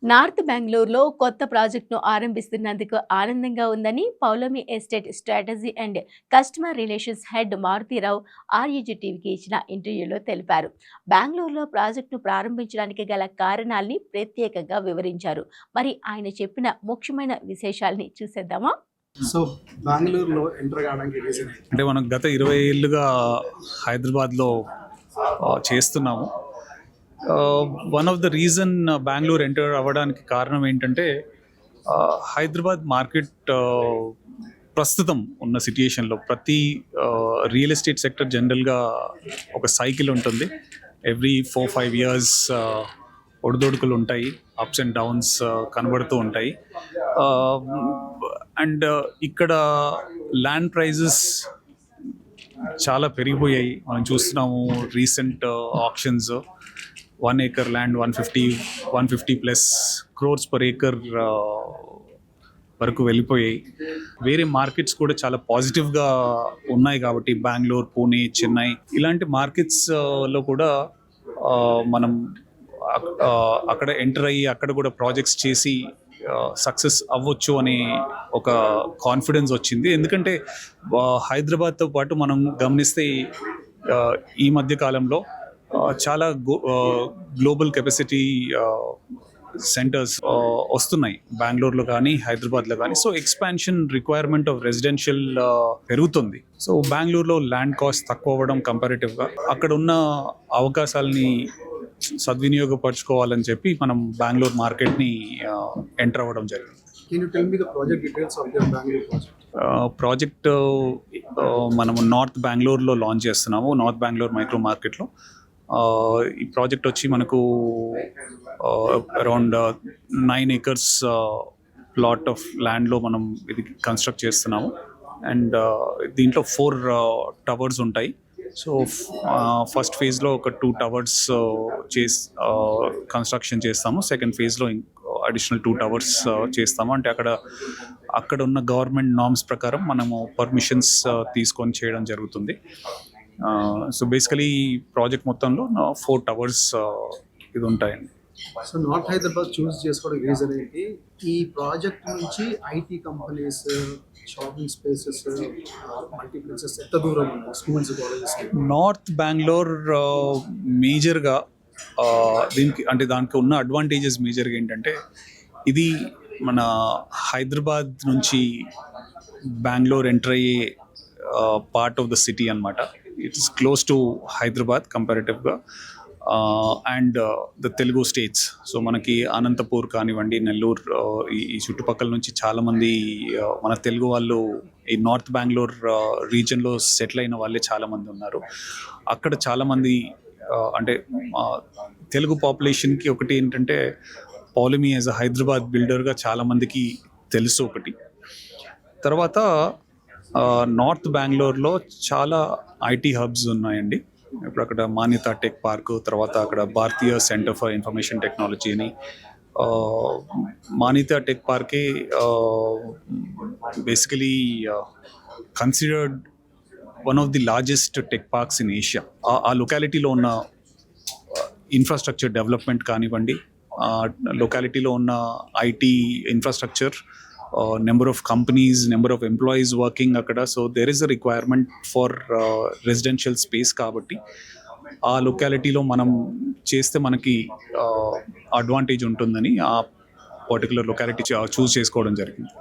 North బెంగుళూరులో కొత్త ప్రాజెక్టును ఆరంభిస్తున్నందుకు ఆనందంగా ఉందని Paulami estate strategy and customer relations head Marutirao REG టీవీకి ఇచ్చిన ఇంటర్వ్యూలో తెలిపారు. బెంగళూరులో ప్రాజెక్టును ప్రారంభించడానికి గల కారణాల్ని ప్రత్యేకంగా వివరించారు. మరి ఆయన చెప్పిన ముఖ్యమైన విశేషాల్ని చూసేద్దామా? సో బెంగళూరులో ఎంటర్ కావడానికి రీజన్ అంటే మనం గత 20 ఏళ్ళుగా హైదరాబాద్లో చేస్తున్నాము. One of the reason Bengaluru enter అవ్వడానికి కారణం ఏంటంటే హైదరాబాద్ మార్కెట్ ప్రస్తుతం ఉన్న సిట్యుయేషన్లో ప్రతి రియల్ ఎస్టేట్ సెక్టర్ జనరల్గా ఒక సైకిల్ ఉంటుంది. ఎవ్రీ 4-5 ఇయర్స్ ఒడిదొడుకులు ఉంటాయి, అప్స్ అండ్ డౌన్స్ కనబడుతూ ఉంటాయి. అండ్ ఇక్కడ ల్యాండ్ ప్రైజెస్ చాలా పెరిగిపోయాయి. మనం చూస్తున్నాము recent actions 1 acre land 150+ crores per acre వరకు వెళ్ళిపోయాయి. వేరే మార్కెట్స్ కూడా చాలా పాజిటివ్గా ఉన్నాయి కాబట్టి బెంగళూరు, పూణే, చెన్నై ఇలాంటి మార్కెట్స్లో కూడా మనం అక్కడ ఎంటర్ అయ్యి అక్కడ కూడా ప్రాజెక్ట్స్ చేసి సక్సెస్ అవ్వచ్చు అనే ఒక కాన్ఫిడెన్స్ వచ్చింది. ఎందుకంటే హైదరాబాద్తో పాటు మనం గమనిస్తే ఈ మధ్య కాలంలో చాలా గ్లోబల్ కెపాసిటీ సెంటర్స్ వస్తున్నాయి బెంగళూరులో కానీ హైదరాబాద్లో కానీ. So expansion requirement of residential పెరుగుతుంది. సో బెంగళూరులో ల్యాండ్ కాస్ట్ తక్కువ అవ్వడం కంపారిటివ్గా అక్కడ ఉన్న అవకాశాలని సద్వినియోగపరచుకోవాలని చెప్పి మనం బెంగళూరు మార్కెట్ని ఎంటర్ అవ్వడం జరిగింది. ప్రాజెక్ట్ మనము నార్త్ బెంగళూరులో లాంచ్ చేస్తున్నాము, నార్త్ బెంగళూరు మైక్రో మార్కెట్లో. ఈ ప్రాజెక్ట్ వచ్చి మనకు అరౌండ్ 9 acres ప్లాట్ ఆఫ్ ల్యాండ్లో మనం ఇది కన్స్ట్రక్ట్ చేస్తున్నాము. అండ్ దీంట్లో 4 towers ఉంటాయి. సో ఫస్ట్ ఫేజ్లో ఒక 2 towers కన్స్ట్రక్షన్ చేస్తాము. సెకండ్ ఫేజ్లో అడిషనల్ 2 towers చేస్తాము. అంటే అక్కడ ఉన్న గవర్నమెంట్ నార్మ్స్ ప్రకారం మనము పర్మిషన్స్ తీసుకొని చేయడం జరుగుతుంది. సో బేసికలీ ప్రాజెక్ట్ మొత్తంలో 4 towers ఇది ఉంటాయండి. సో నార్త్ హైదరాబాద్ చూస్ చేసుకోవడానికి రీజన్ ఏంటి? ఈ ప్రాజెక్ట్ నుంచి IT companies, shopping spaces, multiplexes ఎంత దూరం ఉన్నాయి స్కూల్స్, కాలేజెస్? నార్త్ బెంగళూరు మేజర్గా దానికి ఉన్న అడ్వాంటేజెస్ మేజర్గా ఏంటంటే ఇది మన హైదరాబాద్ నుంచి బెంగళూరు ఎంటర్ అయ్యే పార్ట్ ఆఫ్ ద సిటీ అన్నమాట. ఇట్స్ క్లోజ్ టు హైదరాబాద్ కంపారిటివ్గా. And the Telugu states, so మనకి అనంతపూర్ కానివ్వండి, నెల్లూరు, ఈ చుట్టుపక్కల నుంచి చాలామంది మన తెలుగు వాళ్ళు ఈ నార్త్ బెంగళూరు రీజన్లో సెటిల్ అయిన వాళ్ళే చాలామంది ఉన్నారు. అక్కడ చాలామంది అంటే తెలుగు పాపులేషన్కి ఒకటి ఏంటంటే పౌలమి యాజ్ అ హైదరాబాద్ బిల్డర్గా చాలామందికి తెలుసు ఒకటి. తర్వాత నార్త్ బెంగళూరులో చాలా ఐటీ హబ్స్ ఉన్నాయండి. ఇప్పుడు అక్కడ మాన్యత టెక్ పార్క్, తర్వాత అక్కడ Bharatiya centre for information technology అని. మాన్యత టెక్ పార్కే basically considered one of the largest tech parks in Asia. ఆ లొకాలిటీలో ఉన్న ఇన్ఫ్రాస్ట్రక్చర్ డెవలప్మెంట్ కానివ్వండి, లొకాలిటీలో ఉన్న IT infrastructure, number of companies, number of employees working అక్కడ. So there is a requirement for residential space కాబట్టి ఆ లొకాలిటీలో మనం చేస్తే మనకి అడ్వాంటేజ్ ఉంటుందని ఆ పర్టికులర్ లొకాలిటీ చూస్ చేసుకోవడం జరిగింది.